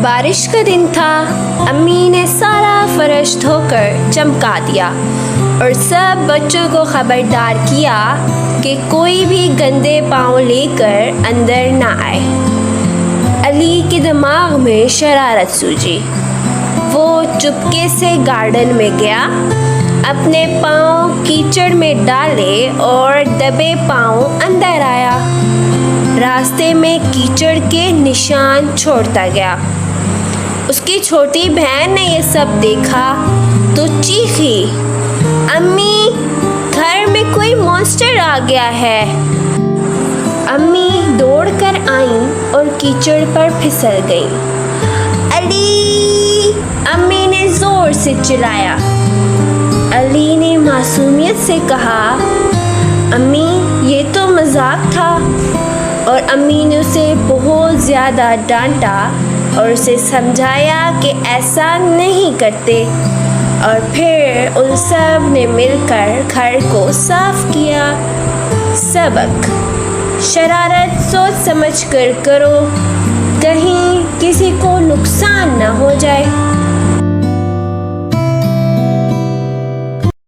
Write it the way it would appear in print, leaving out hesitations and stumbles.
بارش کا دن تھا. امی نے سارا فرش دھو کر چمکا دیا اور سب بچوں کو خبردار کیا کہ کوئی بھی گندے پاؤں لے کر اندر نہ آئے. علی کے دماغ میں شرارت سوجی. وہ چپکے سے گارڈن میں گیا، اپنے پاؤں کیچڑ میں ڈالے اور دبے پاؤں اندر آیا. راستے میں کیچڑ کے نشان چھوڑتا گیا. اس کی چھوٹی بہن نے یہ سب دیکھا تو چیخی، امی گھر میں کوئی مونسٹر آ گیا ہے. امی دوڑ کر آئیں اور کیچڑ پر پھسل گئیں. علی! امی نے زور سے چلایا. علی نے معصومیت سے کہا، امی یہ تو مذاق تھا. اور امی نے اسے بہت زیادہ ڈانٹا اور اسے سمجھایا کہ ایسا نہیں کرتے. اور پھر ان سب نے مل کر گھر کو صاف کیا. سبق: شرارت سوچ سمجھ کر کرو، کہیں کسی کو نقصان نہ ہو جائے.